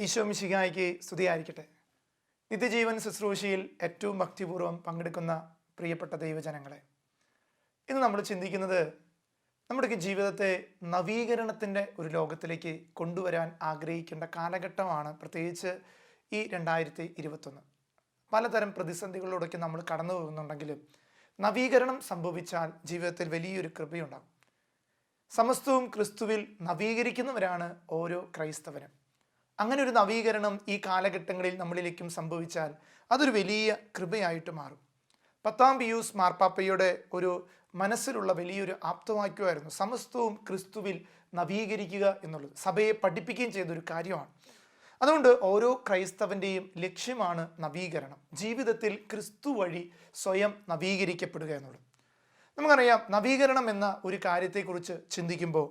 ഈശോ മിശിഹായ്ക്ക് സ്തുതിയായിരിക്കട്ടെ. നിത്യജീവൻ ശുശ്രൂഷയിൽ ഏറ്റവും ഭക്തിപൂർവ്വം പങ്കെടുക്കുന്ന പ്രിയപ്പെട്ട ദൈവജനങ്ങളെ, ഇന്ന് നമ്മൾ ചിന്തിക്കുന്നത് നമ്മുടെ ജീവിതത്തെ നവീകരണത്തിൻ്റെ ഒരു ലോകത്തിലേക്ക് കൊണ്ടുവരാൻ ആഗ്രഹിക്കേണ്ട കാലഘട്ടമാണ്. പ്രത്യേകിച്ച് ഈ 2021 പലതരം പ്രതിസന്ധികളിലൂടെയൊക്കെ നമ്മൾ കടന്നു പോകുന്നുണ്ടെങ്കിലും നവീകരണം സംഭവിച്ചാൽ ജീവിതത്തിൽ വലിയൊരു കൃപയുണ്ടാകും. സമസ്തവും ക്രിസ്തുവിൽ നവീകരിക്കുന്നവരാണ് ഓരോ ക്രൈസ്തവനും. അങ്ങനെ ഒരു നവീകരണം ഈ കാലഘട്ടങ്ങളിൽ നമ്മളിലേക്കും സംഭവിച്ചാൽ അതൊരു വലിയ കൃപയായിട്ട് മാറും. 10-ാം പിയൂസ് മാർപ്പാപ്പയുടെ ഒരു മനസ്സിലുള്ള വലിയൊരു ആപ്തവാക്യമായിരുന്നു സമസ്തവും ക്രിസ്തുവിൽ നവീകരിക്കുക എന്നുള്ളത്. സഭയെ പഠിപ്പിക്കുകയും ചെയ്തൊരു കാര്യമാണ്. അതുകൊണ്ട് ഓരോ ക്രൈസ്തവൻ്റെയും ലക്ഷ്യമാണ് നവീകരണം. ജീവിതത്തിൽ ക്രിസ്തു വഴി സ്വയം നവീകരിക്കപ്പെടുക എന്നുള്ളത്. നമുക്കറിയാം, നവീകരണം എന്ന ഒരു കാര്യത്തെക്കുറിച്ച് ചിന്തിക്കുമ്പോൾ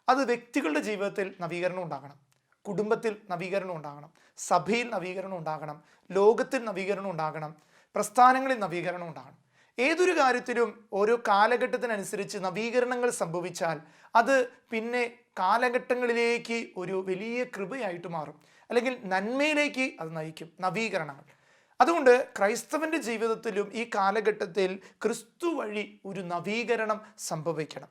അത് വ്യക്തികളുടെ ജീവിതത്തിൽ നവീകരണം ഉണ്ടാകണം, കുടുംബത്തിൽ നവീകരണം ഉണ്ടാകണം, സഭയിൽ നവീകരണം ഉണ്ടാകണം, ലോകത്തിൽ നവീകരണം ഉണ്ടാകണം, പ്രസ്ഥാനങ്ങളിൽ നവീകരണം ഉണ്ടാകണം. ഏതൊരു കാര്യത്തിലും ഓരോ കാലഘട്ടത്തിനനുസരിച്ച് നവീകരണങ്ങൾ സംഭവിച്ചാൽ അത് പിന്നെ കാലഘട്ടങ്ങളിലേക്ക് ഒരു വലിയ കൃപയായിട്ട് മാറും, അല്ലെങ്കിൽ നന്മയിലേക്ക് അത് നയിക്കും നവീകരണങ്ങൾ. അതുകൊണ്ട് ക്രൈസ്തവന്റെ ജീവിതത്തിലും ഈ കാലഘട്ടത്തിൽ ക്രിസ്തു വഴി ഒരു നവീകരണം സംഭവിക്കണം.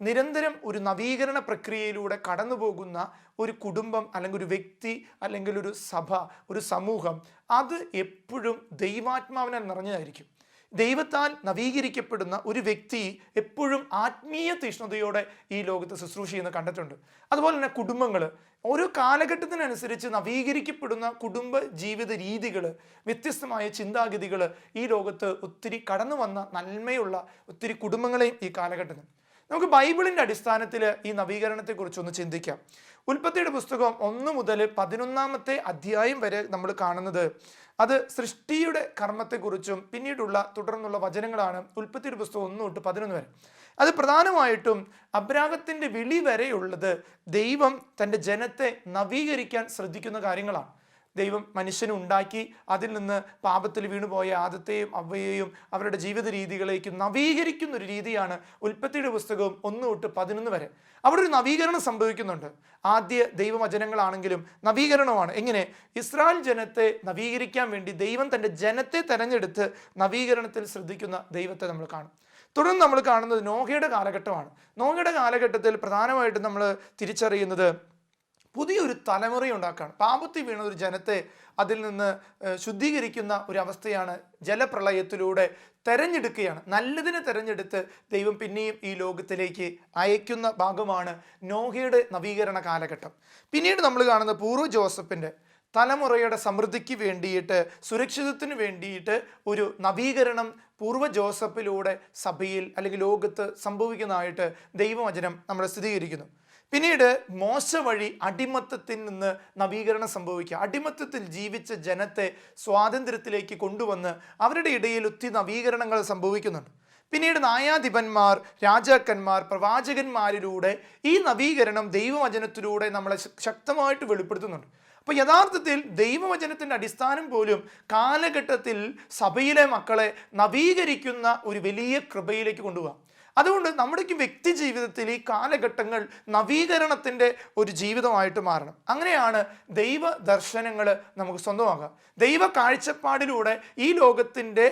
നിരന്തരം ഒരു നവീകരണ പ്രക്രിയയിലൂടെ കടന്നു പോകുന്ന ഒരു കുടുംബം, അല്ലെങ്കിൽ ഒരു വ്യക്തി, അല്ലെങ്കിൽ ഒരു സഭ, ഒരു സമൂഹം, അത് എപ്പോഴും ദൈവാത്മാവിനാൽ നിറഞ്ഞതായിരിക്കും. ദൈവത്താൽ നവീകരിക്കപ്പെടുന്ന ഒരു വ്യക്തി എപ്പോഴും ആത്മീയ തീഷ്ണതയോടെ ഈ ലോകത്ത് ശുശ്രൂഷ ചെയ്യുന്ന കണ്ടിട്ടുണ്ട്. അതുപോലെ തന്നെ കുടുംബങ്ങൾ ഓരോ കാലഘട്ടത്തിനനുസരിച്ച് നവീകരിക്കപ്പെടുന്ന കുടുംബ ജീവിത രീതികൾ, വ്യത്യസ്തമായ ചിന്താഗതികൾ ഈ ലോകത്ത് ഒത്തിരി കടന്നു വന്ന നന്മയുള്ള ഒത്തിരി കുടുംബങ്ങളെയും ഈ കാലഘട്ടത്തിൽ നമുക്ക് ബൈബിളിൻ്റെ അടിസ്ഥാനത്തിൽ ഈ നവീകരണത്തെക്കുറിച്ചൊന്ന് ചിന്തിക്കാം. ഉൽപ്പത്തിയുടെ പുസ്തകം 1 മുതൽ 11-ാമത്തെ അധ്യായം വരെ നമ്മൾ കാണുന്നത് അത് സൃഷ്ടിയുടെ കർമ്മത്തെക്കുറിച്ചും പിന്നീടുള്ള തുടർന്നുള്ള വചനങ്ങളാണ്. ഉൽപ്പത്തിയുടെ പുസ്തകം 1 തൊട്ട് 11 വരെ അത് പ്രധാനമായിട്ടും അബ്രാഹത്തിൻ്റെ വിളി വരെയുള്ളത് ദൈവം തൻ്റെ ജനത്തെ നവീകരിക്കാൻ ശ്രദ്ധിക്കുന്ന കാര്യങ്ങളാണ്. ദൈവം മനുഷ്യനെ ഉണ്ടാക്കി അതിൽ നിന്ന് പാപത്തിൽ വീണുപോയ ആദത്തെയും അവയെയും അവരുടെ ജീവിത രീതികളേക്കും നവീകരിക്കുന്ന ഒരു രീതിയാണ് ഉൽപ്പത്തിയുടെ പുസ്തകം 1 തൊട്ട് 11 വരെ. അവിടെ ഒരു നവീകരണം സംഭവിക്കുന്നുണ്ട്. ആദ്യ ദൈവവചനങ്ങളാണെങ്കിലും നവീകരണമാണ്. എങ്ങനെ? ഇസ്രായേൽ ജനത്തെ നവീകരിക്കാൻ വേണ്ടി ദൈവം തൻ്റെ ജനത്തെ തെരഞ്ഞെടുത്ത് നവീകരണത്തിൽ ശ്രദ്ധിക്കുന്ന ദൈവത്തെ നമ്മൾ കാണും. തുടർന്ന് നമ്മൾ കാണുന്നത് നോഹയുടെ കാലഘട്ടമാണ്. നോഹയുടെ കാലഘട്ടത്തിൽ പ്രധാനമായിട്ടും നമ്മൾ തിരിച്ചറിയുന്നത് പുതിയൊരു തലമുറയുണ്ടാക്കുകയാണ്. പാപത്തിൽ വീണ ഒരു ജനത്തെ അതിൽ നിന്ന് ശുദ്ധീകരിക്കുന്ന ഒരു അവസ്ഥയാണ്. ജലപ്രളയത്തിലൂടെ തെരഞ്ഞെടുക്കുകയാണ്. നല്ലതിനെ തെരഞ്ഞെടുത്ത് ദൈവം പിന്നെയും ഈ ലോകത്തിലേക്ക് അയക്കുന്ന ഭാഗമാണ് നോഹയുടെ നവീകരണ കാലഘട്ടം. പിന്നീട് നമ്മൾ കാണുന്നത് പൂർവ്വ ജോസഫിൻ്റെ തലമുറയുടെ സമൃദ്ധിക്ക് വേണ്ടിയിട്ട്, സുരക്ഷിതത്തിന് വേണ്ടിയിട്ട് ഒരു നവീകരണം പൂർവ്വ ജോസഫിലൂടെ സഭയിൽ അല്ലെങ്കിൽ ലോകത്ത് സംഭവിക്കുന്നതായിട്ട് ദൈവവചനം നമ്മളെ സ്ഥിരീകരിക്കുന്നു. പിന്നീട് മോശ വഴി അടിമത്തത്തിൽ നിന്ന് നവീകരണം സംഭവിക്കുക. അടിമത്തത്തിൽ ജീവിച്ച ജനത്തെ സ്വാതന്ത്ര്യത്തിലേക്ക് കൊണ്ടുവന്ന് അവരുടെ ഇടയിൽ ഒത്തിരി നവീകരണങ്ങൾ സംഭവിക്കുന്നുണ്ട്. പിന്നീട് ന്യായാധിപന്മാർ, രാജാക്കന്മാർ, പ്രവാചകന്മാരിലൂടെ ഈ നവീകരണം ദൈവവചനത്തിലൂടെ നമ്മളെ ശക്തമായിട്ട് വെളിപ്പെടുത്തുന്നുണ്ട്. അപ്പോൾ യഥാർത്ഥത്തിൽ ദൈവവചനത്തിൻ്റെ അടിസ്ഥാനം പോലും കാലഘട്ടത്തിൽ സഭയിലെ മക്കളെ നവീകരിക്കുന്ന ഒരു വലിയ കൃപയിലേക്ക് കൊണ്ടുപോകാം. അതുകൊണ്ട് നമ്മുടെയൊക്കെ വ്യക്തി ജീവിതത്തിൽ ഈ കാലഘട്ടങ്ങൾ നവീകരണത്തിൻ്റെ ഒരു ജീവിതമായിട്ട് മാറണം. അങ്ങനെയാണ് ദൈവ ദർശനങ്ങൾ നമുക്ക് സ്വന്തമാകാം. ദൈവ കാഴ്ചപ്പാടിലൂടെ ഈ ലോകത്തിൻ്റെ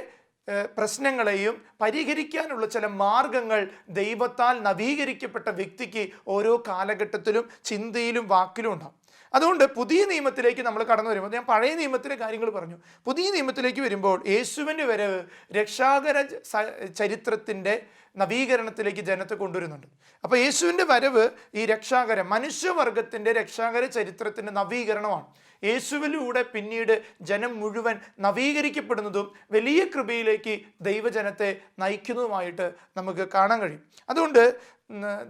പ്രശ്നങ്ങളെയും പരിഹരിക്കാനുള്ള ചില മാർഗങ്ങൾ ദൈവത്താൽ നവീകരിക്കപ്പെട്ട വ്യക്തിക്ക് ഓരോ കാലഘട്ടത്തിലും ചിന്തയിലും വാക്കിലും ഉണ്ടാകും. അതുകൊണ്ട് പുതിയ നിയമത്തിലേക്ക് നമ്മൾ കടന്നു വരുമ്പോൾ, ഞാൻ പഴയ നിയമത്തിലെ കാര്യങ്ങൾ പറഞ്ഞു, പുതിയ നിയമത്തിലേക്ക് വരുമ്പോൾ യേശുവിൻ്റെ വരവ് രക്ഷാകര ചരിത്രത്തിൻ്റെ നവീകരണത്തിലേക്ക് ജനത്തെ കൊണ്ടുവരുന്നുണ്ട്. അപ്പോൾ യേശുവിൻ്റെ വരവ് ഈ രക്ഷാകര മനുഷ്യവർഗത്തിൻ്റെ രക്ഷാകര ചരിത്രത്തിൻ്റെ നവീകരണമാണ്. യേശുവിലൂടെ പിന്നീട് ജനം മുഴുവൻ നവീകരിക്കപ്പെടുന്നതും വലിയ കൃപയിലേക്ക് ദൈവജനത്തെ നയിക്കുന്നതുമായിട്ട് നമുക്ക് കാണാൻ കഴിയും. അതുകൊണ്ട്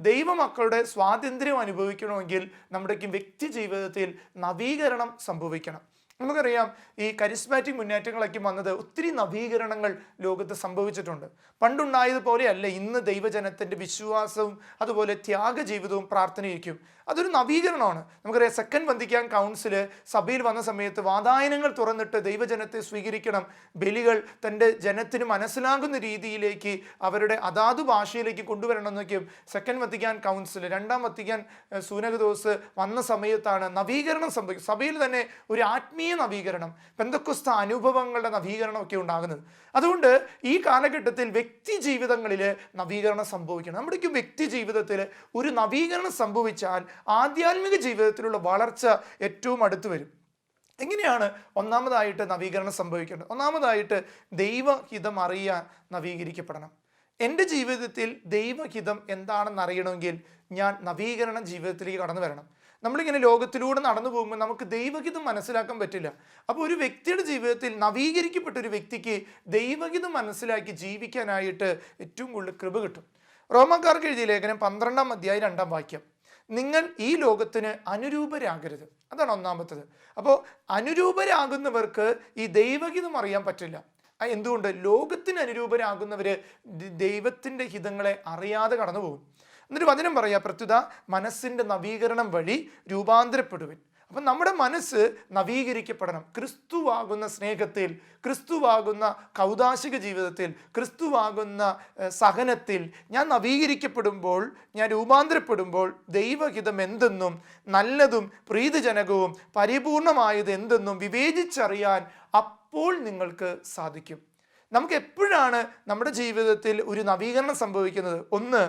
ദൈവമക്കളുടെ സ്വാതന്ത്ര്യം അനുഭവിക്കണമെങ്കിൽ നമ്മുടെയൊക്കെ വ്യക്തി ജീവിതത്തിൽ നവീകരണം സംഭവിക്കണം. നമുക്കറിയാം ഈ കരിസ്മാറ്റിക് മുന്നേറ്റങ്ങളൊക്കെ വന്നത് ഒത്തിരി നവീകരണങ്ങൾ ലോകത്ത് സംഭവിച്ചിട്ടുണ്ട്. പണ്ടുണ്ടായതുപോലെയല്ല ഇന്ന് ദൈവജനത്തിൻ്റെ വിശ്വാസവും അതുപോലെ ത്യാഗജീവിതവും പ്രാർത്ഥനയ്ക്കും. അതൊരു നവീകരണമാണ്. നമുക്കറിയാം സെക്കൻഡ് വത്തിക്കാൻ കൗൺസിൽ സഭയിൽ വന്ന സമയത്ത് വാതായനങ്ങൾ തുറന്നിട്ട് ദൈവജനത്തെ സ്വീകരിക്കണം, ബലികൾ തൻ്റെ ജനത്തിന് മനസ്സിലാകുന്ന രീതിയിലേക്ക് അവരുടെ അതാതു ഭാഷയിലേക്ക് കൊണ്ടുവരണം എന്നൊക്കെയും സെക്കൻഡ് വത്തിക്കാൻ കൗൺസിൽ, രണ്ടാം വത്തിക്കാൻ സൂനകദോസ് വന്ന സമയത്താണ് നവീകരണം സംഭവിക്കുന്നത്. സഭയിൽ തന്നെ ഒരു ആത്മീയ നവീകരണം, പെന്തക്കോസ്ത അനുഭവങ്ങളുടെ നവീകരണം ഒക്കെ ഉണ്ടാകുന്നത്. അതുകൊണ്ട് ഈ കാലഘട്ടത്തിൽ വ്യക്തി ജീവിതങ്ങളിൽ നവീകരണം സംഭവിക്കണം. നമ്മുടെയൊക്കെ വ്യക്തി ജീവിതത്തിൽ ഒരു നവീകരണം സംഭവിച്ചാൽ ആധ്യാത്മിക ജീവിതത്തിലുള്ള വളർച്ച ഏറ്റവും അടുത്ത് വരും. എങ്ങനെയാണ് ഒന്നാമതായിട്ട് നവീകരണം സംഭവിക്കേണ്ടത്? ഒന്നാമതായിട്ട് ദൈവഹിതം അറിയാൻ നവീകരിക്കപ്പെടണം. എൻ്റെ ജീവിതത്തിൽ ദൈവഹിതം എന്താണെന്ന് അറിയണമെങ്കിൽ ഞാൻ നവീകരണം ജീവിതത്തിലേക്ക് കടന്നു വരണം. നമ്മളിങ്ങനെ ലോകത്തിലൂടെ നടന്നു പോകുമ്പോൾ നമുക്ക് ദൈവഹിതം മനസ്സിലാക്കാൻ പറ്റില്ല. അപ്പോൾ ഒരു വ്യക്തിയുടെ ജീവിതത്തിൽ നവീകരിക്കപ്പെട്ട ഒരു വ്യക്തിക്ക് ദൈവഹിതം മനസ്സിലാക്കി ജീവിക്കാനായിട്ട് ഏറ്റവും കൂടുതൽ കൃപ കിട്ടും. റോമാക്കാർക്ക് എഴുതിയ ലേഖനം 12-ാം അധ്യായം 2-ാം വാക്യം, നിങ്ങൾ ഈ ലോകത്തിന് അനുരൂപരാകരുത്. അതാണ് ഒന്നാമത്തത്. അപ്പോൾ അനുരൂപരാകുന്നവർക്ക് ഈ ദൈവഹിതം അറിയാൻ പറ്റില്ല. എന്തുകൊണ്ട്? ലോകത്തിന് അനുരൂപരാകുന്നവർ ദൈവത്തിൻ്റെ ഹിതങ്ങളെ അറിയാതെ കടന്നു പോകും. എന്നിട്ട് വചനം പറയാ, പ്രത്യുത മനസ്സിൻ്റെ നവീകരണം വഴി രൂപാന്തരപ്പെടുവിൻ. അപ്പം നമ്മുടെ മനസ്സ് നവീകരിക്കപ്പെടണം. ക്രിസ്തുവാകുന്ന സ്നേഹത്തിൽ, ക്രിസ്തുവാകുന്ന കൗദാശിക ജീവിതത്തിൽ, ക്രിസ്തുവാകുന്ന സഹനത്തിൽ ഞാൻ നവീകരിക്കപ്പെടുമ്പോൾ, ഞാൻ രൂപാന്തരപ്പെടുമ്പോൾ ദൈവഹിതം എന്തെന്നും നല്ലതും പ്രീതിജനകവും പരിപൂർണമായത് എന്തെന്നും വിവേചിച്ചറിയാൻ അപ്പോൾ നിങ്ങൾക്ക് സാധിക്കും. നമുക്ക് എപ്പോഴാണ് നമ്മുടെ ജീവിതത്തിൽ ഒരു നവീകരണം സംഭവിക്കുന്നത്? ഒന്ന്,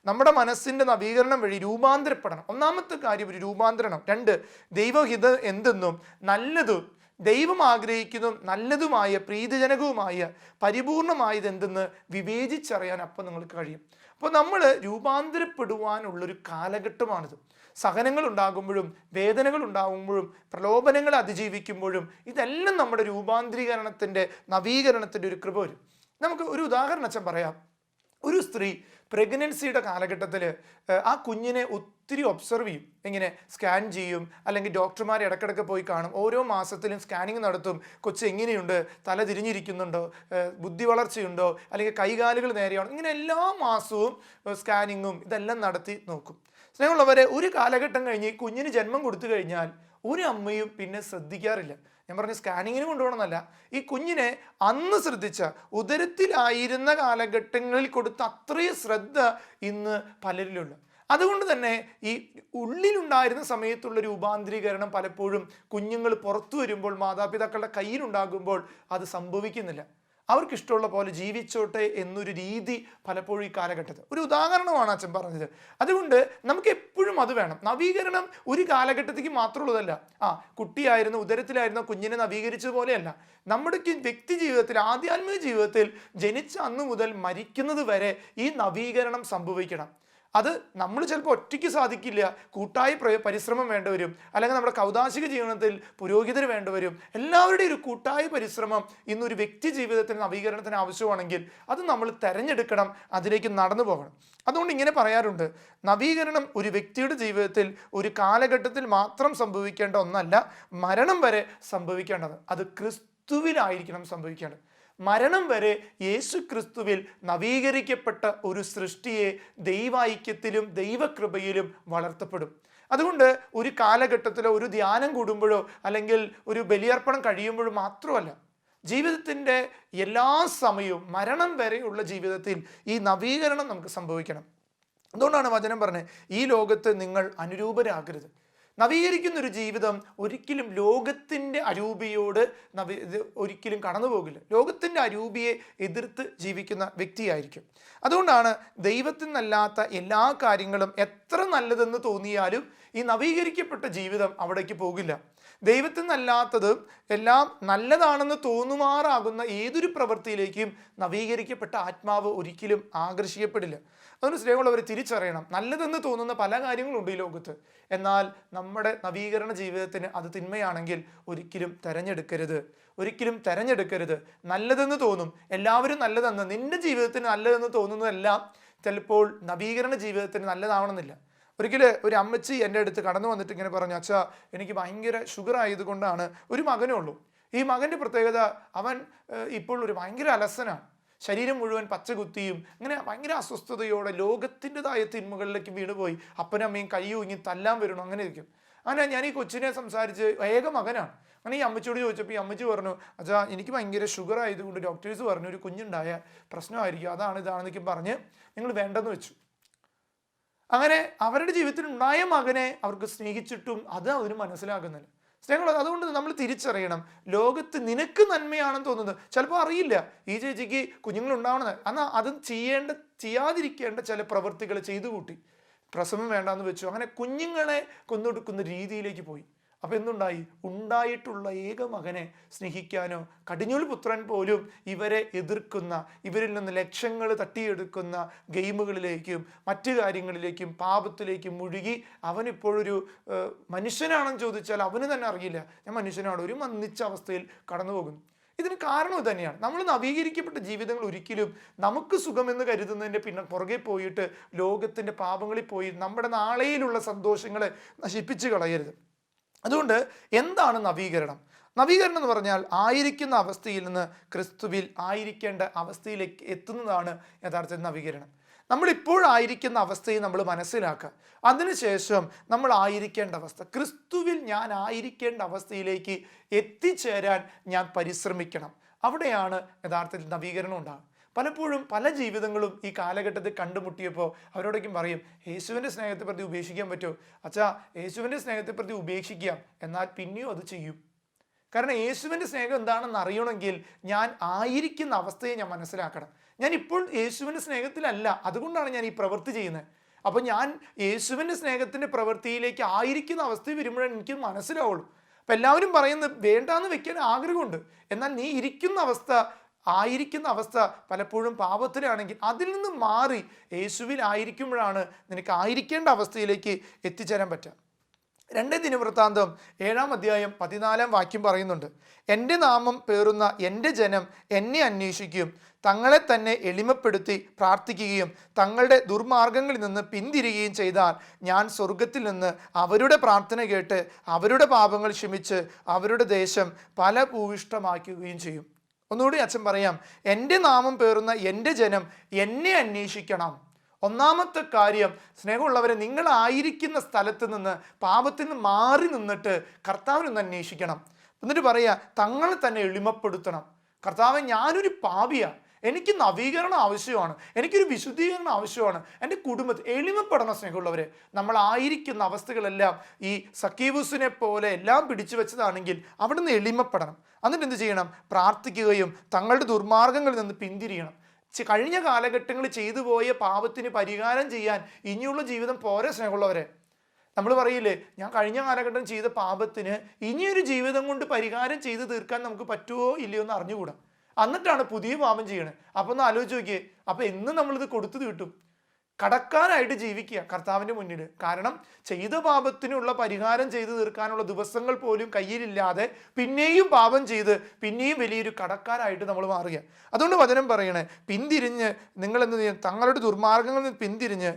നമ്മുടെ മനസ്സിൻ്റെ നവീകരണം വഴി രൂപാന്തരപ്പെടണം. ഒന്നാമത്തെ കാര്യം ഒരു രൂപാന്തരണം. 2, ദൈവഹിതം എന്തെന്നും നല്ലതും ദൈവം ആഗ്രഹിക്കുന്നതും നല്ലതുമായ പ്രീതിജനകവുമായ പരിപൂർണമായത് എന്തെന്ന് വിവേചിച്ചറിയാൻ അപ്പം നിങ്ങൾക്ക് കഴിയും. അപ്പോൾ നമ്മൾ രൂപാന്തരപ്പെടുവാനുള്ളൊരു കാലഘട്ടമാണിത്. സഹനങ്ങൾ ഉണ്ടാകുമ്പോഴും വേദനകൾ ഉണ്ടാകുമ്പോഴും പ്രലോഭനങ്ങളെ അതിജീവിക്കുമ്പോഴും ഇതെല്ലാം നമ്മുടെ രൂപാന്തരീകരണത്തിൻ്റെ നവീകരണത്തിൻ്റെ ഒരു കൃപ വരും. നമുക്ക് ഒരു ഉദാഹരണം അച്ഛൻ പറയാം. ഒരു സ്ത്രീ പ്രഗ്നൻസിയുടെ കാലഘട്ടത്തിൽ ആ കുഞ്ഞിനെ ഒത്തിരി ഒബ്സർവ് ചെയ്യും. ഇങ്ങനെ സ്കാൻ ചെയ്യും, അല്ലെങ്കിൽ ഡോക്ടർമാർ ഇടയ്ക്കിടയ്ക്ക് പോയി കാണും. ഓരോ മാസത്തിലും സ്കാനിങ് നടത്തും. കൊച്ച് എങ്ങനെയുണ്ട്, തല തിരിഞ്ഞിരിക്കുന്നുണ്ടോ, ബുദ്ധി വളർച്ചയുണ്ടോ, അല്ലെങ്കിൽ കൈകാലുകൾ നേരെയാണോ, ഇങ്ങനെ എല്ലാ മാസവും സ്കാനിങ്ങും ഇതെല്ലാം നടത്തി നോക്കും. സ്നേഹമുള്ളവരെ, ഒരു കാലഘട്ടം കഴിഞ്ഞ് കുഞ്ഞിന് ജന്മം കൊടുത്തു കഴിഞ്ഞാൽ ഒരു അമ്മയും പിന്നെ ശ്രദ്ധിക്കാറില്ല. ഞാൻ പറഞ്ഞ സ്കാനിങ്ങിന് കൊണ്ടുപോകണമെന്നല്ല, ഈ കുഞ്ഞിനെ അന്ന് ശ്രദ്ധിച്ച, ഉദരത്തിലായിരുന്ന കാലഘട്ടങ്ങളിൽ കൊടുത്ത അത്രയും ശ്രദ്ധ ഇന്ന് പലരിലുണ്ട്. അതുകൊണ്ട് തന്നെ ഈ ഉള്ളിലുണ്ടായിരുന്ന സമയത്തുള്ള രൂപാന്തരീകരണം പലപ്പോഴും കുഞ്ഞുങ്ങൾ പുറത്തു വരുമ്പോൾ, മാതാപിതാക്കളുടെ കയ്യിലുണ്ടാകുമ്പോൾ അത് സംഭവിക്കുന്നില്ല. അവർക്കിഷ്ടമുള്ള പോലെ ജീവിച്ചോട്ടെ എന്നൊരു രീതി പലപ്പോഴും ഈ കാലഘട്ടത്തിൽ ഒരു ഉദാഹരണമാണ് അച്ഛൻ പറഞ്ഞത്. അതുകൊണ്ട് നമുക്ക് എപ്പോഴും അത് വേണം. നവീകരണം ഒരു കാലഘട്ടത്തേക്ക് മാത്രമുള്ളതല്ല. കുട്ടിയായിരുന്ന ഉദരത്തിലായിരുന്ന കുഞ്ഞിനെ നവീകരിച്ചതുപോലെയല്ല. നമ്മുടെ വ്യക്തി ജീവിതത്തിൽ, ആധ്യാത്മിക ജീവിതത്തിൽ ജനിച്ച അന്ന് മുതൽ മരിക്കുന്നത് വരെ ഈ നവീകരണം സംഭവിക്കണം. അത് നമ്മൾ ചിലപ്പോൾ ഒറ്റയ്ക്ക് സാധിക്കില്ല. കൂട്ടായി പരിശ്രമം വേണ്ടിവരും. അല്ലെങ്കിൽ നമ്മുടെ കൗദാശിക ജീവിതത്തിൽ പുരോഹിതർ വേണ്ടിവരും. എല്ലാവരുടെയും ഒരു കൂട്ടായ പരിശ്രമം ഇന്നൊരു വ്യക്തി ജീവിതത്തിന് നവീകരണത്തിന് ആവശ്യമാണെങ്കിൽ അത് നമ്മൾ തിരഞ്ഞെടുക്കണം, അതിലേക്ക് നടന്നു പോകണം. അതുകൊണ്ട് ഇങ്ങനെ പറയാറുണ്ട്, നവീകരണം ഒരു വ്യക്തിയുടെ ജീവിതത്തിൽ ഒരു കാലഘട്ടത്തിൽ മാത്രം സംഭവിക്കേണ്ട ഒന്നല്ല, മരണം വരെ സംഭവിക്കേണ്ടത്. അത് ക്രിസ്തുവിലായിരിക്കണം സംഭവിക്കേണ്ടത്. മരണം വരെ യേശു ക്രിസ്തുവിൽ നവീകരിക്കപ്പെട്ട ഒരു സൃഷ്ടിയെ ദൈവൈക്യത്തിലും ദൈവകൃപയിലും വളർത്തപ്പെടും. അതുകൊണ്ട് ഒരു കാലഘട്ടത്തിലോ ഒരു ധ്യാനം കൂടുമ്പോഴോ അല്ലെങ്കിൽ ഒരു ബലിയർപ്പണം കഴിയുമ്പോഴോ മാത്രമല്ല, ജീവിതത്തിൻ്റെ എല്ലാ സമയവും മരണം വരെയുള്ള ജീവിതത്തിൽ ഈ നവീകരണം നമുക്ക് സംഭവിക്കണം. അതുകൊണ്ടാണ് വചനം പറഞ്ഞത്, ഈ ലോകത്ത് നിങ്ങൾ അനുരൂപരാകരുത്. നവീകരിക്കുന്നൊരു ജീവിതം ഒരിക്കലും ലോകത്തിൻ്റെ അരൂപിയോട് ഒരിക്കലും കടന്നു പോകില്ല. ലോകത്തിൻ്റെ അരൂപിയെ എതിർത്ത് ജീവിക്കുന്ന വ്യക്തിയായിരിക്കും. അതുകൊണ്ടാണ് ദൈവത്തിൽ നിന്നല്ലാത്ത എല്ലാ കാര്യങ്ങളും എത്ര നല്ലതെന്ന് തോന്നിയാലും ഈ നവീകരിക്കപ്പെട്ട ജീവിതം അവിടേക്ക് പോകില്ല. ദൈവത്തിൽ നിന്നല്ലാത്തത് എല്ലാം നല്ലതാണെന്ന് തോന്നുമാറാകുന്ന ഏതൊരു പ്രവൃത്തിയിലേക്കും നവീകരിക്കപ്പെട്ട ആത്മാവ് ഒരിക്കലും ആകർഷിക്കപ്പെടില്ല. അതുകൊണ്ട് സ്നേഹമുള്ളവർ തിരിച്ചറിയണം, നല്ലതെന്ന് തോന്നുന്ന പല കാര്യങ്ങളുണ്ട് ഈ ലോകത്ത്. എന്നാൽ നമ്മുടെ നവീകരണ ജീവിതത്തിന് അത് തിന്മയാണെങ്കിൽ ഒരിക്കലും തിരഞ്ഞെടുക്കരുത്. നല്ലതെന്ന് തോന്നും, എല്ലാവരും നല്ലതെന്ന്, നിന്റെ ജീവിതത്തിന് നല്ലതെന്ന് തോന്നുന്നതെല്ലാം ചിലപ്പോൾ നവീകരണ ജീവിതത്തിന് നല്ലതാവണമെന്നില്ല. ഒരിക്കൽ ഒരു അമ്മച്ചി എൻ്റെ അടുത്ത് കടന്നു വന്നിട്ട് ഇങ്ങനെ പറഞ്ഞു, അച്ഛാ എനിക്ക് ഭയങ്കര ഷുഗർ ആയതുകൊണ്ടാണ്, ഒരു മകനേ ഉള്ളൂ, ഈ മകൻ്റെ പ്രത്യേകത അവൻ ഇപ്പോൾ ഒരു ഭയങ്കര അലസനാണ്, ശരീരം മുഴുവൻ പച്ചകുത്തിയും ഇങ്ങനെ ഭയങ്കര അസ്വസ്ഥതയോടെ ലോകത്തിൻ്റെതായ തിന്മകളിലേക്ക് വീണുപോയി, അപ്പനും അമ്മയും കയ്യൂങ്ങി തല്ലാൻ വരണം, അങ്ങനെ ഇരിക്കും. അങ്ങനെ ഞാൻ ഈ കൊച്ചിനെ സംസാരിച്ച് ഏക മകനാണ്. അങ്ങനെ ഈ അമ്മച്ചിയോട് ചോദിച്ചപ്പോൾ ഈ അമ്മച്ചി പറഞ്ഞു, അച്ഛാ എനിക്ക് ഭയങ്കര ഷുഗർ ആയതുകൊണ്ട് ഡോക്ടേഴ്സ് പറഞ്ഞു ഒരു കുഞ്ഞുണ്ടായ പ്രശ്നമായിരിക്കും, ഇതാണെന്നൊക്കെ പറഞ്ഞ് നിങ്ങൾ വേണ്ടെന്ന് വെച്ചു. അങ്ങനെ അവരുടെ ജീവിതത്തിൽ ഉണ്ടായ മകനെ അവർക്ക് സ്നേഹിച്ചിട്ടും അത് അവന് മനസ്സിലാകുന്നില്ല. സ്നേഹമുള്ളത്, അതുകൊണ്ട് നമ്മൾ തിരിച്ചറിയണം, ലോകത്ത് നിനക്ക് നന്മയാണെന്ന് തോന്നുന്നത് ചിലപ്പോൾ അറിയില്ല. ഈ ചേച്ചിക്ക് കുഞ്ഞുങ്ങളുണ്ടാവണമെന്ന്, എന്നാൽ അത് ചെയ്യാതിരിക്കേണ്ട ചില പ്രവൃത്തികൾ ചെയ്തു കൂട്ടി, പ്രസവം വേണ്ടാന്ന് വെച്ചു, അങ്ങനെ കുഞ്ഞുങ്ങളെ കൊന്നൊടുക്കുന്ന രീതിയിലേക്ക് പോയി. അപ്പം എന്തുണ്ടായി? ഉണ്ടായിട്ടുള്ള ഏക മകനെ സ്നേഹിക്കാനോ, കടിഞ്ഞൂൽ പുത്രൻ പോലും ഇവരെ എതിർക്കുന്ന, ഇവരിൽ നിന്ന് ലക്ഷങ്ങൾ തട്ടിയെടുക്കുന്ന ഗെയിമുകളിലേക്കും മറ്റു കാര്യങ്ങളിലേക്കും പാപത്തിലേക്കും മുഴുകി അവനിപ്പോഴൊരു മനുഷ്യനാണെന്ന് ചോദിച്ചാൽ അവന് തന്നെ അറിയില്ല ഞാൻ മനുഷ്യനാണ്, ഒരു മന്ദിച്ച അവസ്ഥയിൽ കടന്നു പോകുന്നു. ഇതിന് കാരണം ഇത് തന്നെയാണ്. നമ്മൾ നവീകരിക്കപ്പെട്ട ജീവിതങ്ങൾ ഒരിക്കലും നമുക്ക് സുഖമെന്ന് കരുതുന്നതിൻ്റെ പുറകെ പോയിട്ട് ലോകത്തിൻ്റെ പാപങ്ങളിൽ പോയി നമ്മുടെ നാളെയിലുള്ള സന്തോഷങ്ങളെ നശിപ്പിച്ച് കളയരുത്. അതുകൊണ്ട് എന്താണ് നവീകരണം? നവീകരണം എന്ന് പറഞ്ഞാൽ ആയിരിക്കുന്ന അവസ്ഥയിൽ നിന്ന് ക്രിസ്തുവിൽ ആയിരിക്കേണ്ട അവസ്ഥയിലേക്ക് എത്തുന്നതാണ് യഥാർത്ഥ നവീകരണം. നമ്മളിപ്പോഴായിരിക്കുന്ന അവസ്ഥയെ നമ്മൾ മനസ്സിലാക്കുക, അതിനുശേഷം നമ്മൾ ആയിരിക്കേണ്ട അവസ്ഥ, ക്രിസ്തുവിൽ ഞാൻ ആയിരിക്കേണ്ട അവസ്ഥയിലേക്ക് എത്തിച്ചേരാൻ ഞാൻ പരിശ്രമിക്കണം. അവിടെയാണ് യഥാർത്ഥത്തിൽ നവീകരണം ഉണ്ടാകും. പലപ്പോഴും പല ജീവിതങ്ങളും ഈ കാലഘട്ടത്തിൽ കണ്ടുമുട്ടിയപ്പോൾ അവരോടൊക്കെ പറയും, യേശുവിൻ്റെ സ്നേഹത്തെ പ്രതി ഉപേക്ഷിക്കാൻ പറ്റുമോ? അച്ഛാ, യേശുവിൻ്റെ സ്നേഹത്തെ പ്രതി ഉപേക്ഷിക്കാം, എന്നാൽ പിന്നെയും അത് ചെയ്യും. കാരണം യേശുവിൻ്റെ സ്നേഹം എന്താണെന്ന് അറിയണമെങ്കിൽ ഞാൻ ആയിരിക്കുന്ന അവസ്ഥയെ ഞാൻ മനസ്സിലാക്കണം. ഞാൻ ഇപ്പോൾ യേശുവിൻ്റെ സ്നേഹത്തിലല്ല, അതുകൊണ്ടാണ് ഞാൻ ഈ പ്രവൃത്തി ചെയ്യുന്നത്. അപ്പോൾ ഞാൻ യേശുവിൻ്റെ സ്നേഹത്തിൻ്റെ പ്രവൃത്തിയിലേക്ക് ആയിരിക്കുന്ന അവസ്ഥ വരുമ്പോഴാണ് എനിക്ക് മനസ്സിലാവുള്ളൂ. അപ്പം എല്ലാവരും പറയുന്നത് വേണ്ടാന്ന് വെക്കാൻ ആഗ്രഹമുണ്ട്, എന്നാൽ നീ ആയിരിക്കുന്ന അവസ്ഥ പലപ്പോഴും പാപത്തിലാണെങ്കിൽ അതിൽ നിന്ന് മാറി യേശുവിൽ ആയിരിക്കുമ്പോഴാണ് നിനക്ക് ആയിരിക്കേണ്ട അവസ്ഥയിലേക്ക് എത്തിച്ചേരാൻ പറ്റുക. 2 ദിനവൃത്താന്തം 7-ാം അധ്യായം 14-ാം വാക്യം പറയുന്നുണ്ട്, എൻ്റെ നാമം പേറുന്ന എൻ്റെ ജനം എന്നെ അന്വേഷിക്കുകയും തങ്ങളെ തന്നെ എളിമപ്പെടുത്തി പ്രാർത്ഥിക്കുകയും തങ്ങളുടെ ദുർമാർഗങ്ങളിൽ നിന്ന് പിന്തിരിയുകയും ചെയ്താൽ ഞാൻ സ്വർഗത്തിൽ നിന്ന് അവരുടെ പ്രാർത്ഥന കേട്ട് അവരുടെ പാപങ്ങൾ ക്ഷമിച്ച് അവരുടെ ദേശം ഫലഭൂയിഷ്ഠമാക്കുകയും ചെയ്യും. ഒന്നുകൂടി അച്ഛൻ പറയാം, എൻ്റെ നാമം പേറുന്ന എൻ്റെ ജനം എന്നെ അന്വേഷിക്കണം. ഒന്നാമത്തെ കാര്യം, സ്നേഹമുള്ളവരെ, നിങ്ങളായിരിക്കുന്ന സ്ഥലത്ത് നിന്ന് പാപത്തിൽ നിന്ന് മാറി നിന്നിട്ട് കർത്താവിനൊന്ന് അന്വേഷിക്കണം. എന്നിട്ട് പറയുക, തങ്ങളെ തന്നെ എളിമപ്പെടുത്തണം. കർത്താവെ, ഞാനൊരു പാപിയാണ്, എനിക്ക് നവീകരണം ആവശ്യമാണ്, എനിക്കൊരു വിശുദ്ധീകരണം ആവശ്യമാണ്, എൻ്റെ കുടുംബത്തിൽ എളിമപ്പെടണം. സ്നേഹമുള്ളവരെ, നമ്മളായിരിക്കുന്ന അവസ്ഥകളെല്ലാം ഈ സക്കീവൂസിനെ പോലെ എല്ലാം പിടിച്ചു വെച്ചതാണെങ്കിൽ അവിടുന്ന് എളിമപ്പെടണം. എന്നിട്ട് എന്ത് ചെയ്യണം? പ്രാർത്ഥിക്കുകയും തങ്ങളുടെ ദുർമാർഗങ്ങളിൽ നിന്ന് പിന്തിരിയണം. കഴിഞ്ഞ കാലഘട്ടങ്ങളിൽ ചെയ്തു പോയ പാപത്തിന് പരിഹാരം ചെയ്യാൻ ഇനിയുള്ള ജീവിതം പോരെ. സ്നേഹമുള്ളവരെ, നമ്മൾ പറയില്ലേ, ഞാൻ കഴിഞ്ഞ കാലഘട്ടം ചെയ്ത പാപത്തിന് ഇനിയൊരു ജീവിതം കൊണ്ട് പരിഹാരം ചെയ്ത് തീർക്കാൻ നമുക്ക് പറ്റുമോ ഇല്ലയോ എന്ന് അറിഞ്ഞുകൂടാ. എന്നിട്ടാണ് പുതിയ പാപം ചെയ്യണത്. അപ്പം ഒന്ന് ആലോചിച്ച് നോക്കിയേ, അപ്പം എന്നും നമ്മളിത് കൊടുത്തു കിട്ടും. കടക്കാരായിട്ട് ജീവിക്കുക കർത്താവിൻ്റെ മുന്നിൽ. കാരണം ചെയ്ത പാപത്തിനുള്ള പരിഹാരം ചെയ്തു തീർക്കാനുള്ള ദിവസങ്ങൾ പോലും കയ്യിലില്ലാതെ പിന്നെയും പാപം ചെയ്ത് പിന്നെയും വലിയൊരു കടക്കാരായിട്ട് നമ്മൾ മാറുക. അതുകൊണ്ട് വചനം പറയണേ, പിന്തിരിഞ്ഞ് നിങ്ങളെന്ത് ചെയ്യും? തങ്ങളുടെ ദുർമാർഗങ്ങളിൽ നിന്ന് പിന്തിരിഞ്ഞ്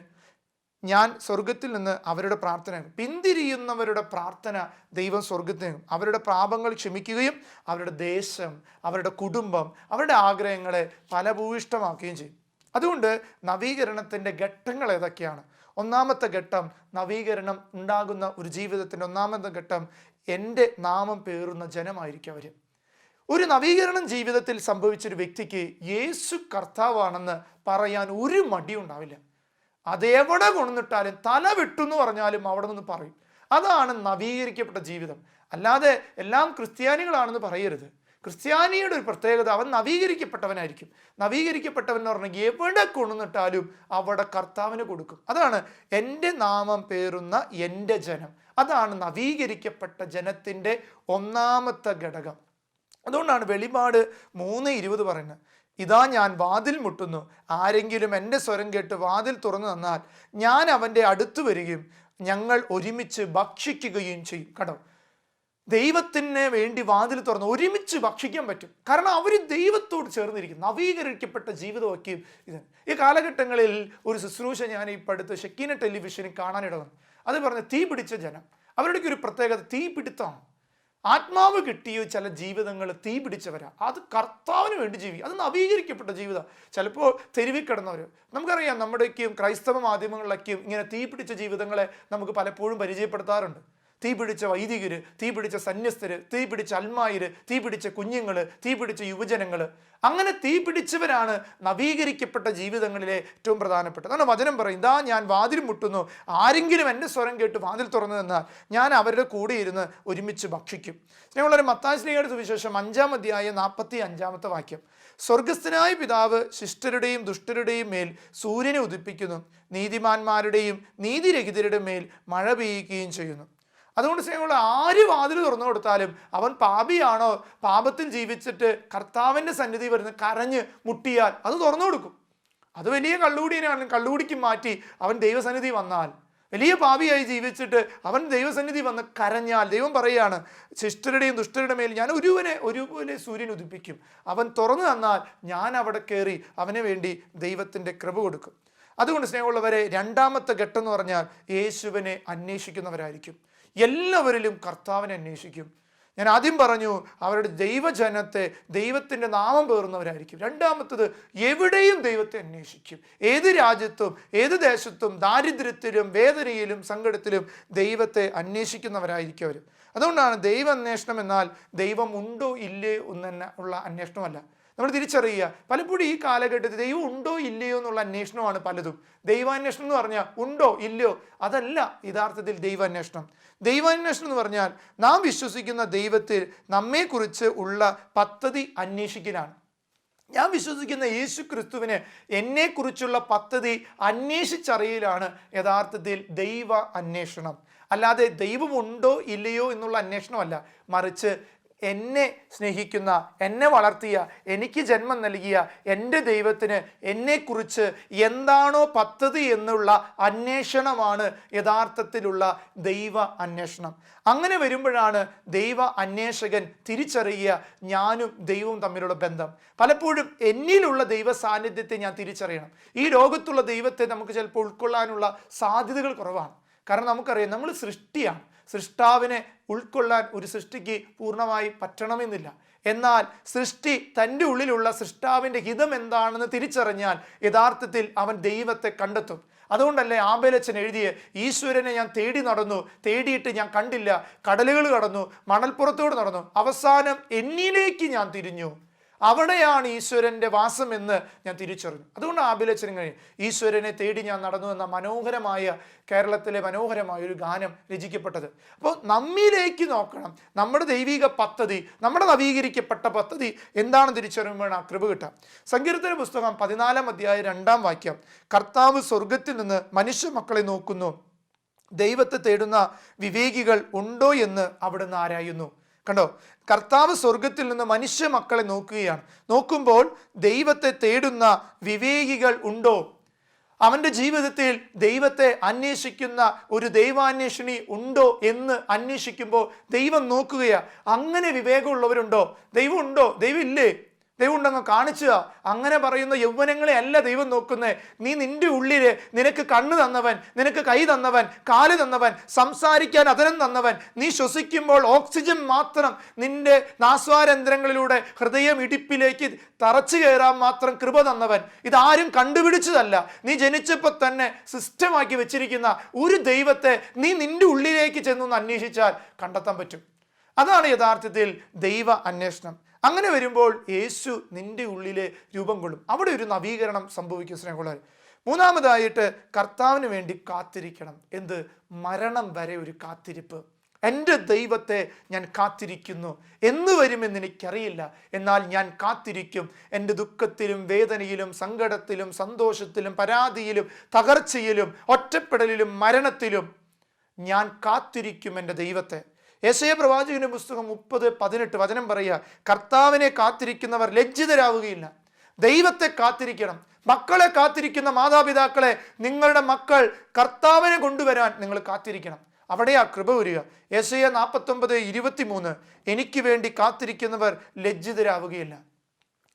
ഞാൻ സ്വർഗത്തിൽ നിന്ന് അവരുടെ പ്രാർത്ഥന, പിന്തിരിയുന്നവരുടെ പ്രാർത്ഥന ദൈവം സ്വർഗത്തിൽ നിന്നും അവരുടെ പാപങ്ങൾ ക്ഷമിക്കുകയും അവരുടെ ദേശം, അവരുടെ കുടുംബം, അവരുടെ ആഗ്രഹങ്ങളെ ഫലഭൂയിഷ്ഠമാക്കുകയും ചെയ്യും. അതുകൊണ്ട് നവീകരണത്തിൻ്റെ ഘട്ടങ്ങൾ ഏതൊക്കെയാണ്? ഒന്നാമത്തെ ഘട്ടം, നവീകരണം ഉണ്ടാകുന്ന ഒരു ജീവിതത്തിൻ്റെ ഒന്നാമത്തെ ഘട്ടം, എൻ്റെ നാമം പേറുന്ന ജനമായിരിക്കും അവർ. ഒരു നവീകരണം ജീവിതത്തിൽ സംഭവിച്ചൊരു വ്യക്തിക്ക് യേശു കർത്താവാണെന്ന് പറയാൻ ഒരു മടിയും ഉണ്ടാവില്ല. അതെവിടെ കൊണ്ടുവന്നിട്ടാലും തല വിട്ടെന്ന് പറഞ്ഞാലും അവിടെ നിന്ന് പറയും. അതാണ് നവീകരിക്കപ്പെട്ട ജീവിതം. അല്ലാതെ എല്ലാം ക്രിസ്ത്യാനികളാണെന്ന് പറയരുത്. ക്രിസ്ത്യാനിയുടെ ഒരു പ്രത്യേകത, അവൻ നവീകരിക്കപ്പെട്ടവനായിരിക്കും. നവീകരിക്കപ്പെട്ടവൻ എന്ന് പറഞ്ഞാൽ എവിടെ കൊണ്ടുവന്നിട്ടാലും അവിടെ കർത്താവിന് കൊടുക്കും. അതാണ് എൻ്റെ നാമം പേറുന്ന എൻ്റെ ജനം. അതാണ് നവീകരിക്കപ്പെട്ട ജനത്തിൻ്റെ ഒന്നാമത്തെ ഘടകം. അതുകൊണ്ടാണ് വെളിപാട് 3:20 പറയുന്നത്, ഇതാ ഞാൻ വാതിൽ മുട്ടുന്നു, ആരെങ്കിലും എൻ്റെ സ്വരം കേട്ട് വാതിൽ തുറന്നു തന്നാൽ ഞാൻ അവൻ്റെ അടുത്ത് വരികയും ഞങ്ങൾ ഒരുമിച്ച് ഭക്ഷിക്കുകയും ചെയ്യും. കണ്ടോ, ദൈവത്തിന് വേണ്ടി വാതിൽ തുറന്ന് ഒരുമിച്ച് ഭക്ഷിക്കാൻ പറ്റും. കാരണം അവർ ദൈവത്തോട് ചേർന്നിരിക്കും. നവീകരിക്കപ്പെട്ട ജീവിതമൊക്കെയും ഇത്. ഈ കാലഘട്ടങ്ങളിൽ ഒരു ശുശ്രൂഷ ഞാൻ ഇപ്പോൾ അടുത്ത് ഷെക്കീന ടെലിവിഷനിൽ കാണാനിട വന്നു. അത് പറഞ്ഞ തീ പിടിച്ച ജനം, അവരുടെയൊക്കെ ഒരു പ്രത്യേകത തീ പിടുത്തമാണ്. ആത്മാവ് കിട്ടിയ ചില ജീവിതങ്ങൾ തീ പിടിച്ചവരാ. അത് കർത്താവിന് വേണ്ടി അത് നവീകരിക്കപ്പെട്ട ജീവിതം. ചിലപ്പോൾ തെരുവിൽ കിടന്നവർ, നമുക്കറിയാം നമ്മുടെയൊക്കെയും ക്രൈസ്തവ മാധ്യമങ്ങളിലൊക്കെയും ഇങ്ങനെ തീ പിടിച്ച ജീവിതങ്ങളെ നമുക്ക് പലപ്പോഴും പരിചയപ്പെടുത്താറുണ്ട്. തീ പിടിച്ച വൈദികര്, തീ പിടിച്ച സന്യസ്തര്, തീ പിടിച്ച അൽമായര്, തീ പിടിച്ച കുഞ്ഞുങ്ങള്, തീ പിടിച്ച യുവജനങ്ങള്, അങ്ങനെ തീ പിടിച്ചവരാണ് നവീകരിക്കപ്പെട്ട ജീവിതങ്ങളിലെ ഏറ്റവും പ്രധാനപ്പെട്ടത്. അതാണ് വചനം പറയും, ഇതാ ഞാൻ വാതിൽ മുട്ടുന്നു, ആരെങ്കിലും എൻ്റെ സ്വരം കേട്ട് വാതിൽ തുറന്നു തന്നാൽ ഞാൻ അവരുടെ കൂടെ ഇരുന്ന് ഒരുമിച്ച് ഭക്ഷിക്കും. സ്നേഹമുള്ളവരെ, മത്തായി ശ്ലീഹയുടെ സുവിശേഷം 5-ാം അധ്യായം 45-ാമത്തെ വാക്യം, സ്വർഗസ്ഥനായ പിതാവ് ശിഷ്ടരുടെയും ദുഷ്ടരുടെയും മേൽ സൂര്യനെ ഉദിപ്പിക്കുന്നു, നീതിമാന്മാരുടെയും നീതിരഹിതരുടെ മേൽ മഴ പെയ്യുകയും ചെയ്യുന്നു. അതുകൊണ്ട് സ്നേഹമുള്ള, ആര് വാതിൽ തുറന്നു കൊടുത്താലും അവൻ പാപിയാണോ, പാപത്തിൽ ജീവിച്ചിട്ട് കർത്താവിൻ്റെ സന്നിധി വരുന്ന കരഞ്ഞ് മുട്ടിയാൽ അത് തുറന്നു കൊടുക്കും. അത് വലിയ കള്ളുകൂടിയാണെങ്കിലും കള്ളുകൂടിക്ക് മാറ്റി അവൻ ദൈവസന്നിധി വന്നാൽ, വലിയ പാപിയായി ജീവിച്ചിട്ട് അവൻ ദൈവസന്നിധി വന്ന് കരഞ്ഞാൽ, ദൈവം പറയുകയാണ്, ശിഷ്ടരുടെയും ദുഷ്ടരുടെ മേൽ ഞാൻ ഒരുപോലെ സൂര്യൻ ഉദിപ്പിക്കും. അവൻ തുറന്നു തന്നാൽ ഞാൻ അവിടെ കയറി അവന് വേണ്ടി ദൈവത്തിൻ്റെ കൃപ കൊടുക്കും. അതുകൊണ്ട് സ്നേഹമുള്ളവരെ, രണ്ടാമത്തെ ഘട്ടം എന്ന് പറഞ്ഞാൽ യേശുവിനെ അന്വേഷിക്കുന്നവരായിരിക്കും. എല്ലാവരിലും കർത്താവിനെ അന്വേഷിക്കും. ഞാൻ ആദ്യം പറഞ്ഞു, അവരുടെ ദൈവജനത്തെ, ദൈവത്തിൻ്റെ നാമം പേറുന്നവരായിരിക്കും. രണ്ടാമത്തത്, എവിടെയും ദൈവത്തെ അന്വേഷിക്കും. ഏത് രാജ്യത്തും ഏത് ദേശത്തും ദാരിദ്ര്യത്തിലും വേദനയിലും സങ്കടത്തിലും ദൈവത്തെ അന്വേഷിക്കുന്നവരായിരിക്കും അവർ. അതുകൊണ്ടാണ് ദൈവ അന്വേഷണം എന്നാൽ ദൈവം ഉണ്ടോ ഇല്ലയോ എന്ന് ഉള്ള അന്വേഷണമല്ല. നമ്മൾ തിരിച്ചറിയുക, പലപ്പോഴും ഈ കാലഘട്ടത്തിൽ ദൈവം ഉണ്ടോ ഇല്ലയോ എന്നുള്ള അന്വേഷണമാണ് പലതും. ദൈവാന്വേഷണം എന്ന് പറഞ്ഞാൽ ഉണ്ടോ ഇല്ലയോ, അതല്ല യഥാർത്ഥത്തിൽ ദൈവാന്വേഷണം. ദൈവാന്വേഷണം എന്ന് പറഞ്ഞാൽ നാം വിശ്വസിക്കുന്ന ദൈവത്തിൽ നമ്മെക്കുറിച്ച് ഉള്ള പദ്ധതി അന്വേഷിക്കലാണ്. ഞാൻ വിശ്വസിക്കുന്ന യേശു ക്രിസ്തുവിന് എന്നെക്കുറിച്ചുള്ള പദ്ധതി അന്വേഷിച്ചറിയലാണ് യഥാർത്ഥത്തിൽ ദൈവ അന്വേഷണം. അല്ലാതെ ദൈവമുണ്ടോ ഇല്ലയോ എന്നുള്ള അന്വേഷണമല്ല, മറിച്ച് എന്നെ സ്നേഹിക്കുന്ന, എന്നെ വളർത്തിയ, എനിക്ക് ജന്മം നൽകിയ എൻ്റെ ദൈവത്തിന് എന്നെക്കുറിച്ച് എന്താണോ പദ്ധതി എന്നുള്ള അന്വേഷണമാണ് യഥാർത്ഥത്തിലുള്ള ദൈവ അന്വേഷണം. അങ്ങനെ വരുമ്പോഴാണ് ദൈവ അന്വേഷകൻ തിരിച്ചറിയുക ഞാനും ദൈവവും തമ്മിലുള്ള ബന്ധം. പലപ്പോഴും എന്നിലുള്ള ദൈവ സാന്നിധ്യത്തെ ഞാൻ തിരിച്ചറിയണം. ഈ ലോകത്തുള്ള ദൈവത്തെ നമുക്ക് ചിലപ്പോൾ ഉൾക്കൊള്ളാനുള്ള സാധ്യതകൾ കുറവാണ്. കാരണം നമുക്കറിയാം, നമ്മൾ സൃഷ്ടിയാണ്. സൃഷ്ടാവിനെ ഉൾക്കൊള്ളാൻ ഒരു സൃഷ്ടിക്ക് പൂർണ്ണമായി പറ്റണമെന്നില്ല. എന്നാൽ സൃഷ്ടി തൻ്റെ ഉള്ളിലുള്ള സൃഷ്ടാവിൻ്റെ ഹിതം എന്താണെന്ന് തിരിച്ചറിഞ്ഞാൽ യഥാർത്ഥത്തിൽ അവൻ ദൈവത്തെ കണ്ടെത്തും. അതുകൊണ്ടല്ലേ ആബേലച്ചൻ എഴുതിയ, ഈശ്വരനെ ഞാൻ തേടി നടന്നു, തേടിയിട്ട് ഞാൻ കണ്ടില്ല, കടലുകൾ കടന്നു, മണൽപ്പുറത്തോട് നടന്നു, അവസാനം എന്നിലേക്ക് ഞാൻ തിരിഞ്ഞു, അവിടെയാണ് ഈശ്വരൻ്റെ വാസം എന്ന് ഞാൻ തിരിച്ചറിഞ്ഞു. അതുകൊണ്ട് ആബേലച്ചൻ കഴിഞ്ഞ് ഈശ്വരനെ തേടി ഞാൻ നടന്നു എന്ന മനോഹരമായ, കേരളത്തിലെ മനോഹരമായ ഒരു ഗാനം രചിക്കപ്പെട്ടത്. അപ്പോൾ നമ്മിലേക്ക് നോക്കണം. നമ്മുടെ ദൈവിക പദ്ധതി, നമ്മുടെ നവീകരിക്കപ്പെട്ട പദ്ധതി എന്താണെന്ന് തിരിച്ചറിയുമ്പോഴാണ് ആ കൃപ കിട്ടുക. സങ്കീർത്തന പുസ്തകം 14-ാം അധ്യായം 2-ാം വാക്യം, കർത്താവ് സ്വർഗത്തിൽ നിന്ന് മനുഷ്യ മക്കളെ നോക്കുന്നു, ദൈവത്തെ തേടുന്ന വിവേകികൾ ഉണ്ടോ എന്ന് അവിടുന്ന് ആരായുന്നു. കണ്ടോ, കർത്താവ് സ്വർഗത്തിൽ നിന്ന് മനുഷ്യ മക്കളെ നോക്കുകയാണ്. നോക്കുമ്പോൾ ദൈവത്തെ തേടുന്ന വിവേകികൾ ഉണ്ടോ, അവൻ്റെ ജീവിതത്തിൽ ദൈവത്തെ അന്വേഷിക്കുന്ന ഒരു ദൈവാന്വേഷണി ഉണ്ടോ എന്ന് അന്വേഷിക്കുമ്പോൾ ദൈവം നോക്കുകയാണ്. അങ്ങനെ വിവേകമുള്ളവരുണ്ടോ? ദൈവം ഉണ്ടോ? ദൈവം ഇല്ലേ? ദൈവം ഉണ്ടെന്ന് കാണിച്ചുക. അങ്ങനെ പറയുന്ന യൗവനങ്ങളെ അല്ല ദൈവം നോക്കുന്നേ. നീ നിന്റെ ഉള്ളില് നിനക്ക് കണ്ണ് തന്നവൻ, നിനക്ക് കൈ തന്നവൻ, കാല് തന്നവൻ, സംസാരിക്കാൻ അതരം തന്നവൻ, നീ ശ്വസിക്കുമ്പോൾ ഓക്സിജൻ മാത്രം നിന്റെ നാസ്വാരന്ധ്രങ്ങളിലൂടെ ഹൃദയം ഇടിപ്പിലേക്ക് തറച്ചു കയറാൻ മാത്രം കൃപ തന്നവൻ, ഇതാരും കണ്ടുപിടിച്ചതല്ല, നീ ജനിച്ചപ്പോൾ തന്നെ സിസ്റ്റമാക്കി വെച്ചിരിക്കുന്ന ഒരു ദൈവത്തെ നീ നിന്റെ ഉള്ളിലേക്ക് ചെന്നൊന്ന് അന്വേഷിച്ചാൽ കണ്ടെത്താൻ പറ്റും. അതാണ് യഥാർത്ഥത്തിൽ ദൈവ അന്വേഷണം. അങ്ങനെ വരുമ്പോൾ യേശു നിന്റെ ഉള്ളിലെ രൂപം കൊള്ളും. അവിടെ ഒരു നവീകരണം സംഭവിക്കും സ്നേഹമുള്ളവർ. മൂന്നാമതായിട്ട് കർത്താവിന് വേണ്ടി കാത്തിരിക്കണം. എന്ത്? മരണം വരെ ഒരു കാത്തിരിപ്പ്. എൻ്റെ ദൈവത്തെ ഞാൻ കാത്തിരിക്കുന്നു. എന്ന് വരുമെന്ന് എനിക്കറിയില്ല, എന്നാൽ ഞാൻ കാത്തിരിക്കും. എൻ്റെ ദുഃഖത്തിലും വേദനയിലും സങ്കടത്തിലും സന്തോഷത്തിലും പരാതിയിലും തകർച്ചയിലും ഒറ്റപ്പെടലിലും മരണത്തിലും ഞാൻ കാത്തിരിക്കും എൻ്റെ ദൈവത്തെ. യെശയ്യാ പ്രവാചകന്റെ പുസ്തകം 30:18 വചനം പറയുക, കർത്താവിനെ കാത്തിരിക്കുന്നവർ ലജ്ജിതരാവുകയില്ല. ദൈവത്തെ കാത്തിരിക്കണം. മക്കളെ കാത്തിരിക്കുന്ന മാതാപിതാക്കളെ, നിങ്ങളുടെ മക്കൾ കർത്താവിനെ കൊണ്ടുവരാൻ നിങ്ങൾ കാത്തിരിക്കണം. അവിടെയാ കൃപ വരിക. യെശയ്യാ 49:23, എനിക്ക് വേണ്ടി കാത്തിരിക്കുന്നവർ ലജ്ജിതരാവുകയില്ല.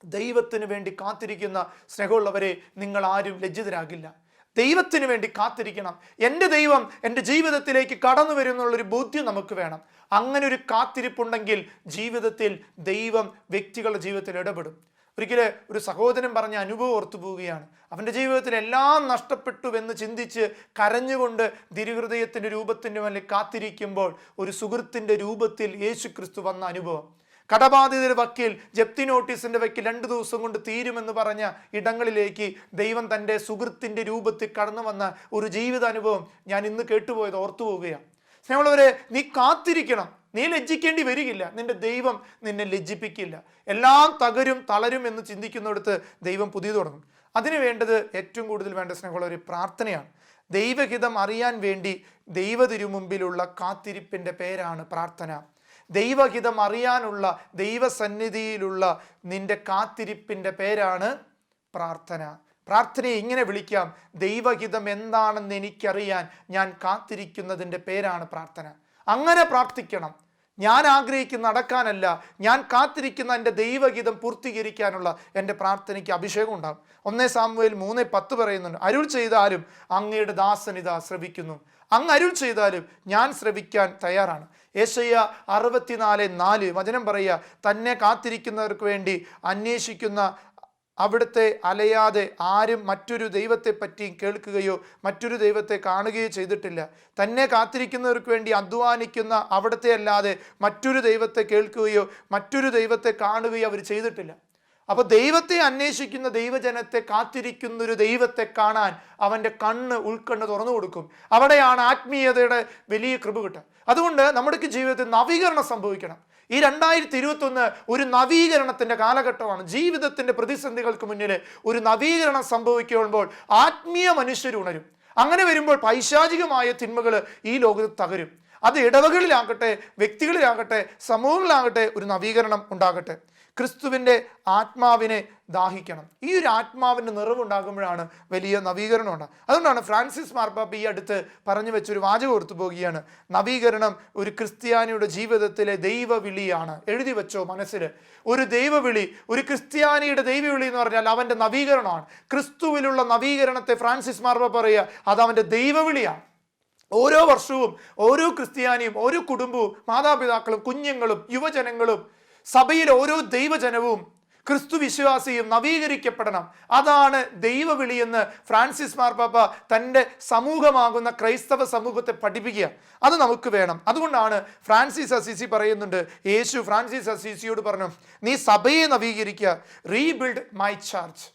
ദൈവത്തിന് വേണ്ടി കാത്തിരിക്കുന്ന സ്നേഹമുള്ളവരെ, നിങ്ങൾ ആരും ലജ്ജിതരാകില്ല. ദൈവത്തിന് വേണ്ടി കാത്തിരിക്കണം. എൻ്റെ ദൈവം എൻ്റെ ജീവിതത്തിലേക്ക് കടന്നു വരുന്നുള്ളൊരു ബോധ്യം നമുക്ക് വേണം. അങ്ങനെ ഒരു കാത്തിരിപ്പുണ്ടെങ്കിൽ ജീവിതത്തിൽ ദൈവം വ്യക്തികളുടെ ജീവിതത്തിൽ ഇടപെടും. ഒരിക്കലും ഒരു സഹോദരൻ പറഞ്ഞ അനുഭവം ഓർത്തു പോവുകയാണ്. അവൻ്റെ ജീവിതത്തിൽ എല്ലാം നഷ്ടപ്പെട്ടുവെന്ന് ചിന്തിച്ച് കരഞ്ഞുകൊണ്ട് തിരുഹൃദയത്തിൻ്റെ രൂപത്തിൻ്റെ മേലെ കാത്തിരിക്കുമ്പോൾ ഒരു സുഹൃത്തിൻ്റെ രൂപത്തിൽ യേശു ക്രിസ്തു വന്ന അനുഭവം. കടബാധിതരുടെ വക്കീൽ, ജപ്തി നോട്ടീസിന്റെ വക്കീൽ 2 ദിവസം കൊണ്ട് തീരുമെന്ന് പറഞ്ഞ ഇടങ്ങളിലേക്ക് ദൈവം തൻ്റെ സുഹൃത്തിൻ്റെ രൂപത്തിൽ കടന്നു വന്ന ഒരു ജീവിതാനുഭവം ഞാൻ ഇന്ന് കേട്ടുപോയത് ഓർത്തു പോവുകയാണ്. സ്നേഹമുള്ളവരെ, നീ കാത്തിരിക്കണം. നീ ലജ്ജിക്കേണ്ടി വരികയില്ല. നിന്റെ ദൈവം നിന്നെ ലജ്ജിപ്പിക്കില്ല. എല്ലാം തകരും തളരും എന്ന് ചിന്തിക്കുന്നിടത്ത് ദൈവം പുതിയത് തുടങ്ങും. അതിന് വേണ്ടത്, ഏറ്റവും കൂടുതൽ വേണ്ട സ്നേഹമുള്ളവർ, പ്രാർത്ഥനയാണ്. ദൈവഹിതം അറിയാൻ വേണ്ടി ദൈവ തിരുമുമ്പിലുള്ള കാത്തിരിപ്പിൻ്റെ പേരാണ് പ്രാർത്ഥന. ദൈവഹിതം അറിയാനുള്ള, ദൈവസന്നിധിയിലുള്ള നിന്റെ കാത്തിരിപ്പിൻ്റെ പേരാണ് പ്രാർത്ഥന. പ്രാർത്ഥനയെ ഇങ്ങനെ വിളിക്കാം: ദൈവഹിതം എന്താണെന്ന് എനിക്കറിയാൻ ഞാൻ കാത്തിരിക്കുന്നതിൻ്റെ പേരാണ് പ്രാർത്ഥന. അങ്ങനെ പ്രാർത്ഥിക്കണം. ഞാൻ ആഗ്രഹിക്കുന്ന നടക്കാനല്ല, ഞാൻ കാത്തിരിക്കുന്ന എൻ്റെ ദൈവഹിതം പൂർത്തീകരിക്കാനുള്ള എൻ്റെ പ്രാർത്ഥനയ്ക്ക് അഭിഷേകം ഉണ്ടാകും. 1 സാമുവേൽ 3:10 പറയുന്നുണ്ട്, അരുൾ ചെയ്താലും അങ്ങയുടെ ദാസനിതാ ശ്രവിക്കുന്നു. അങ്ങ് അരുൾ ചെയ്താലും ഞാൻ ശ്രവിക്കാൻ തയ്യാറാണ്. യെശയ്യാ 64:4 വചനം പറയുക, തന്നെ കാത്തിരിക്കുന്നവർക്ക് വേണ്ടി അന്വേഷിക്കുന്ന അവിടുത്തെ അലയാതെ ആരും മറ്റൊരു ദൈവത്തെ പറ്റി കേൾക്കുകയോ മറ്റൊരു ദൈവത്തെ കാണുകയോ ചെയ്തിട്ടില്ല. തന്നെ കാത്തിരിക്കുന്നവർക്ക് വേണ്ടി അധ്വാനിക്കുന്ന അവിടുത്തെ അല്ലാതെ മറ്റൊരു ദൈവത്തെ കേൾക്കുകയോ മറ്റൊരു ദൈവത്തെ കാണുകയോ അവർ ചെയ്തിട്ടില്ല. അപ്പോൾ ദൈവത്തെ അന്വേഷിക്കുന്ന ദൈവജനത്തെ, കാത്തിരിക്കുന്നൊരു ദൈവത്തെ കാണാൻ അവൻ്റെ ഉൾക്കണ്ണ് തുറന്നു കൊടുക്കും. അവിടെയാണ് ആത്മീയതയുടെ വലിയ കൃപ കിട്ടുക. അതുകൊണ്ട് നമ്മുടെ ജീവിതത്തിൽ നവീകരണം സംഭവിക്കണം. ഈ 2021 ഒരു നവീകരണത്തിൻ്റെ കാലഘട്ടമാണ്. ജീവിതത്തിൻ്റെ പ്രതിസന്ധികൾക്ക് മുന്നിൽ ഒരു നവീകരണം സംഭവിക്കുമ്പോൾ ആത്മീയ മനുഷ്യരുണരും. അങ്ങനെ വരുമ്പോൾ പൈശാചികമായ തിന്മകൾ ഈ ലോകത്ത് തകരും. അത് ഇടവകളിലാകട്ടെ, വ്യക്തികളിലാകട്ടെ, സമൂഹങ്ങളിലാകട്ടെ ഒരു നവീകരണം ഉണ്ടാകട്ടെ. ക്രിസ്തുവിൻ്റെ ആത്മാവിനെ ദാഹിക്കണം. ഈ ഒരു ആത്മാവിൻ്റെ നിറവുണ്ടാകുമ്പോഴാണ് വലിയ നവീകരണം ഉണ്ടാകും. അതുകൊണ്ടാണ് ഫ്രാൻസിസ് മാർപ്പാപ്പ ഈ അടുത്ത് പറഞ്ഞു വെച്ചൊരു വാചകം ഓർത്തു പോകുകയാണ്: നവീകരണം ഒരു ക്രിസ്ത്യാനിയുടെ ജീവിതത്തിലെ ദൈവവിളിയാണ്. എഴുതി വെച്ചോ മനസ്സിൽ. ഒരു ദൈവവിളി, ഒരു ക്രിസ്ത്യാനിയുടെ ദൈവവിളി എന്ന് പറഞ്ഞാൽ അവൻ്റെ നവീകരണമാണ്. ക്രിസ്തുവിലുള്ള നവീകരണത്തെ ഫ്രാൻസിസ് മാർപ്പാപ്പ പറയുക, അത് അവൻ്റെ ദൈവവിളിയാണ്. ഓരോ വർഷവും ഓരോ ക്രിസ്ത്യാനിയും, ഓരോ കുടുംബവും, മാതാപിതാക്കളും, കുഞ്ഞുങ്ങളും, യുവജനങ്ങളും, സഭയിലെ ഓരോ ദൈവജനവും, ക്രിസ്തു വിശ്വാസിയും നവീകരിക്കപ്പെടണം. അതാണ് ദൈവവിളിയെന്ന് ഫ്രാൻസിസ് മാർപ്പാപ്പ തൻ്റെ സമൂഹമാകുന്ന ക്രൈസ്തവ സമൂഹത്തെ പഠിപ്പിക്കുക. അത് നമുക്ക് വേണം. അതുകൊണ്ടാണ് ഫ്രാൻസിസ് അസീസി പറയുന്നുണ്ട്, യേശു ഫ്രാൻസിസ് അസീസിയോട് പറഞ്ഞു, നീ സഭയെ നവീകരിക്കുക. Rebuild my church.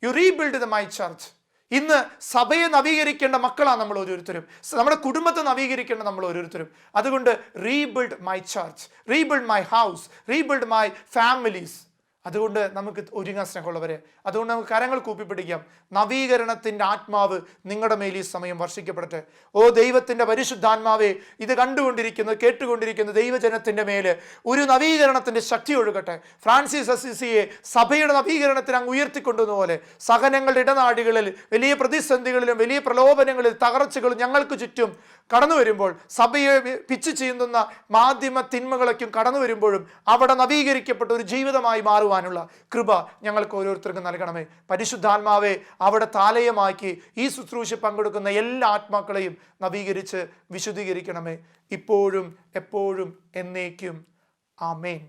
You rebuild my church. ഇന്ന് സഭയെ നവീകരിക്കേണ്ട മക്കളാണ് നമ്മൾ ഓരോരുത്തരും. നമ്മുടെ കുടുംബത്തെ നവീകരിക്കേണ്ട നമ്മൾ ഓരോരുത്തരും. അതുകൊണ്ട് rebuild my church, rebuild my house, rebuild my families. അതുകൊണ്ട് നമുക്ക് ഒരുങ്ങാൻ സ്നേഹമുള്ളവരെ, അതുകൊണ്ട് നമുക്ക് കരങ്ങൾ കൂപ്പിപ്പിടിക്കാം. നവീകരണത്തിൻ്റെ ആത്മാവ് നിങ്ങളുടെ മേൽ ഈ സമയം വർഷിക്കപ്പെടട്ടെ. ഓ ദൈവത്തിൻ്റെ പരിശുദ്ധാത്മാവേ, ഇത് കണ്ടുകൊണ്ടിരിക്കുന്ന, കേട്ടുകൊണ്ടിരിക്കുന്ന ദൈവജനത്തിൻ്റെ മേല് ഒരു നവീകരണത്തിൻ്റെ ശക്തി ഒഴുകട്ടെ. ഫ്രാൻസിസ് അസീസിയെ സഭയുടെ നവീകരണത്തിന് അങ്ങ് ഉയർത്തിക്കൊണ്ടുവന്ന പോലെ സഹനങ്ങളുടെ ഇടനാഴികളിൽ, വലിയ പ്രതിസന്ധികളിലും വലിയ പ്രലോഭനങ്ങളിൽ, തകർച്ചകളും ഞങ്ങൾക്ക് ചുറ്റും കടന്നു വരുമ്പോൾ, സഭയെ പിച്ച് ചെയ്യുന്ന മാധ്യമ തിന്മകളൊക്കെ കടന്നു വരുമ്പോഴും അവിടെ നവീകരിക്കപ്പെട്ട ഒരു ജീവിതമായി മാറുവാനുള്ള കൃപ ഞങ്ങൾക്ക് ഓരോരുത്തർക്കും നൽകണമേ. പരിശുദ്ധാത്മാവെ, അവിടെ താലയമാക്കി ഈ ശുശ്രൂഷ പങ്കെടുക്കുന്ന എല്ലാ ആത്മാക്കളെയും നവീകരിച്ച് വിശുദ്ധീകരിക്കണമേ, ഇപ്പോഴും എപ്പോഴും എന്നേക്കും. ആമേൻ.